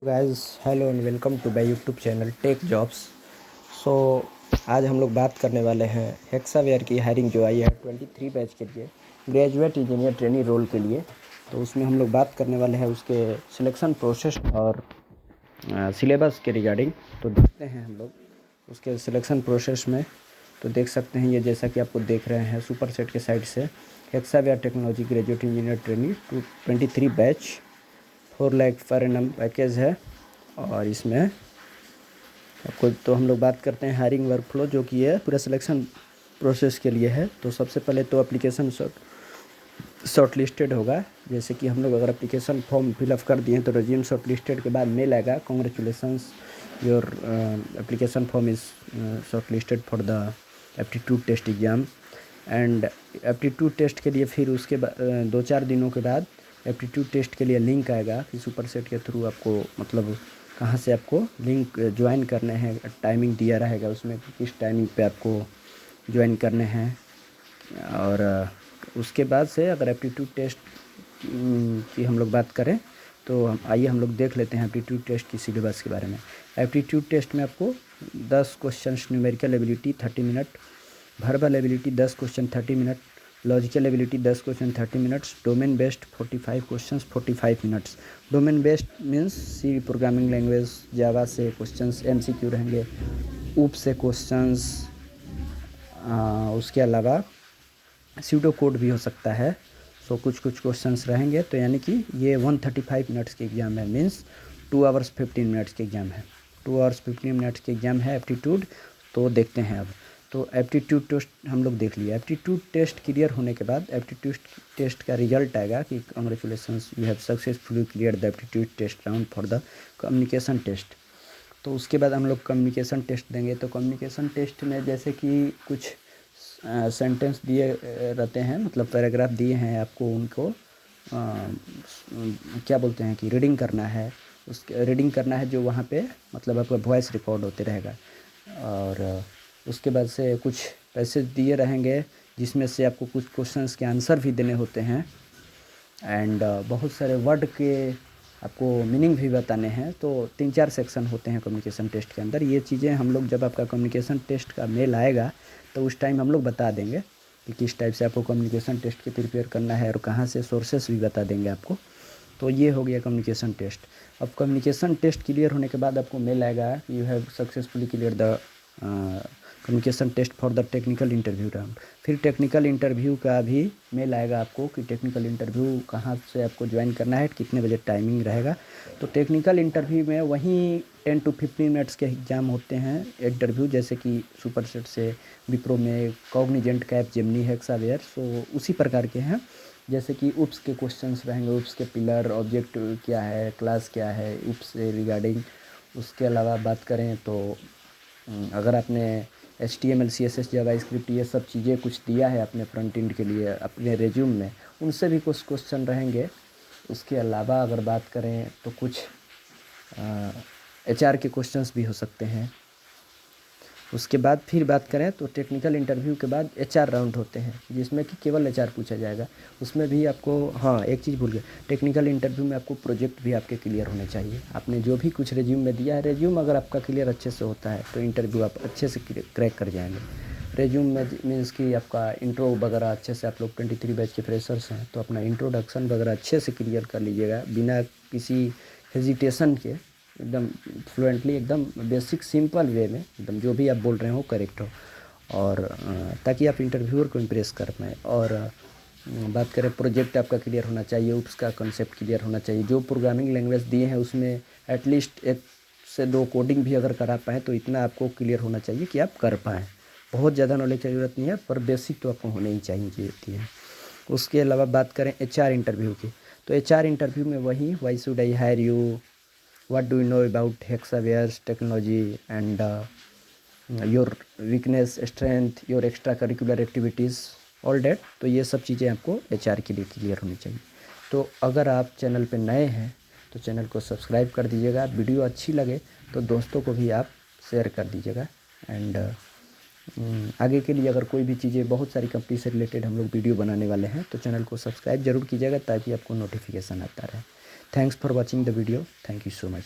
Guys hello and welcome to my YouTube channel tech jobs. So आज हम लोग बात करने वाले हैं हेक्सावेयर की हायरिंग जो आई है 23 बैच के लिए ग्रेजुएट इंजीनियर ट्रेनी रोल के लिए। तो उसमें हम लोग बात करने वाले हैं उसके सिलेक्शन प्रोसेस और सिलेबस के रिगार्डिंग। तो देखते हैं हम लोग उसके सिलेक्शन प्रोसेस में। तो देख सकते हैं ये जैसा कि आपको देख रहे हैं सुपर सेट के साइड से Hexaware technology graduate engineer trainee 23 batch 4 lakh per annum package है। और इसमें आपको तो हम लोग बात करते हैं हायरिंग वर्क फ्लो जो कि है पूरा सिलेक्शन प्रोसेस के लिए है। तो सबसे पहले तो एप्लीकेशन शॉर्ट लिस्टेड होगा। जैसे कि हम लोग अगर एप्लीकेशन फॉर्म फिलअप कर दिए तो रिज्यूम शॉर्ट लिस्टेड के बाद मेल आएगा, congratulations your application form is shortlisted for the aptitude test exam. And aptitude test के लिए फिर उसके 2-4 दिनों के बाद एप्टीट्यूड टेस्ट के लिए लिंक आएगा कि सुपर सेट के थ्रू आपको मतलब कहाँ से आपको लिंक ज्वाइन करने हैं, टाइमिंग दिया रहेगा उसमें किस टाइमिंग पे आपको ज्वाइन करने हैं। और उसके बाद से अगर एप्टीट्यूड टेस्ट की हम लोग बात करें तो आइए हम लोग देख लेते हैं एप्टीट्यूड टेस्ट की सिलेबस के बारे में। एप्टीट्यूड टेस्ट में आपको 10 questions, numerical ability 30 minute, verbal ability 10 question 30 minute, logical ability 10 question 30 minutes, domain based 45 questions 45 minutes. Domain based means C programming language Java से क्वेश्चंस एमसीक्यू रहेंगे, ऊप से क्वेश्चंस, उसके अलावा स्यूडो कोड भी हो सकता है। सो कुछ क्वेश्चंस रहेंगे। तो यानी कि ये 135 मिनट्स के एग्ज़ाम है, मीन्स 2 आवर्स 15 मिनट्स के एग्ज़ाम है। 2 आवर्स 15 मिनट्स के एग्ज़ाम है एप्टीट्यूड। तो देखते हैं अब। तो एप्टीट्यूड टेस्ट हम लोग देख लिया। एप्टीट्यूड टेस्ट क्लियर होने के बाद एप्टीट्यूड टेस्ट का रिजल्ट आएगा कि congratulations you have successfully clear the aptitude test round for the communication test. तो उसके बाद हम लोग कम्युनिकेशन टेस्ट देंगे। तो कम्युनिकेशन टेस्ट में जैसे कि कुछ सेंटेंस दिए रहते हैं, मतलब पैराग्राफ दिए हैं आपको, उनको क्या बोलते हैं कि रीडिंग करना है। उसके रीडिंग करना है जो वहाँ पे मतलब आपका वॉइस रिकॉर्ड होते रहेगा। और उसके बाद से कुछ पैसेज दिए रहेंगे जिसमें से आपको कुछ क्वेश्चंस के आंसर भी देने होते हैं। एंड बहुत सारे वर्ड के आपको मीनिंग भी बताने हैं। तो 3-4 सेक्शन होते हैं कम्युनिकेशन टेस्ट के अंदर। ये चीज़ें हम लोग जब आपका कम्युनिकेशन टेस्ट का मेल आएगा तो उस टाइम हम लोग बता देंगे कि किस टाइप से आपको कम्युनिकेशन टेस्ट के प्रिपेयर करना है और कहाँ से सोर्सेस भी बता देंगे आपको। तो ये हो गया कम्युनिकेशन टेस्ट। अब कम्युनिकेशन टेस्ट क्लियर होने के बाद आपको मेल आएगा you have successfully clear the communication test for the technical interview round. फिर टेक्निकल इंटरव्यू का भी मेल आएगा आपको कि टेक्निकल इंटरव्यू कहाँ से आपको ज्वाइन करना है, कितने बजे टाइमिंग रहेगा। तो टेक्निकल इंटरव्यू में वहीं 10 to 15 मिनट्स के एग्ज़ाम होते हैं इंटरव्यू, जैसे कि सुपर सेट से विप्रो में कॉग्निजेंट, कैप जेमिनी, हेक्सावेयर। सो उसी प्रकार के हैं। जैसे कि उप्स के क्वेश्चंस रहेंगे, उप्स के पिलर, ऑब्जेक्ट क्या है, क्लास क्या है, उप्स से रिगार्डिंग। उसके अलावा बात करें तो अगर आपने HTML CSS जावास्क्रिप्ट ये सब चीज़ें कुछ दिया है अपने फ्रंट एंड के लिए अपने रिज्यूम में, उनसे भी कुछ क्वेश्चन रहेंगे। उसके अलावा अगर बात करें तो कुछ HR के क्वेश्चंस भी हो सकते हैं। उसके बाद फिर बात करें तो टेक्निकल इंटरव्यू के बाद HR राउंड होते हैं जिसमें कि केवल HR पूछा जाएगा। उसमें भी आपको, हाँ एक चीज़ भूल गया, टेक्निकल इंटरव्यू में आपको प्रोजेक्ट भी आपके क्लियर होने चाहिए। आपने जो भी कुछ रिज्यूम में दिया है, रिज्यूम अगर आपका क्लियर अच्छे से होता है तो इंटरव्यू आप अच्छे से क्रैक कर जाएंगे। रिज्यूम में मीन्स कि आपका इंट्रो वगैरह अच्छे से, आप लोग 23 बैच के फ्रेशर्स हैं तो अपना इंट्रोडक्शन वगैरह अच्छे से क्लियर कर लीजिएगा बिना किसी हेजिटेशन के, एकदम फ्लुएंटली, एकदम बेसिक सिंपल वे में, एकदम जो भी आप बोल रहे हो करेक्ट हो। और ताकि आप इंटरव्यूअर को इम्प्रेस कर पाएँ। और बात करें प्रोजेक्ट आपका क्लियर होना चाहिए, उसका कॉन्सेप्ट क्लियर होना चाहिए। जो प्रोग्रामिंग लैंग्वेज दिए हैं उसमें एटलीस्ट 1 से 2 कोडिंग भी अगर करा पाएँ तो इतना आपको क्लियर होना चाहिए कि आप कर पाएँ। बहुत ज़्यादा नॉलेज की ज़रूरत नहीं है, पर बेसिक तो आपको होने ही चाहिए। उसके अलावा बात करें HR इंटरव्यू की, तो HR इंटरव्यू में वही why should I hire you, what do you know about Hexaware's technology and your weakness, strength, your extra curricular activities, all that। तो ये सब चीज़ें आपको HR के लिए क्लियर होनी चाहिए। तो अगर आप चैनल पे नए हैं तो चैनल को सब्सक्राइब कर दीजिएगा। वीडियो अच्छी लगे तो दोस्तों को भी आप शेयर कर दीजिएगा। एंड आगे के लिए अगर कोई भी चीज़ें, बहुत सारी कंपनी से रिलेटेड हम लोग वीडियो बनाने वाले हैं तो चैनल को सब्सक्राइब जरूर कीजिएगा ताकि आपको नोटिफिकेशन आता रहे। Thanks for watching the video. Thank you so much.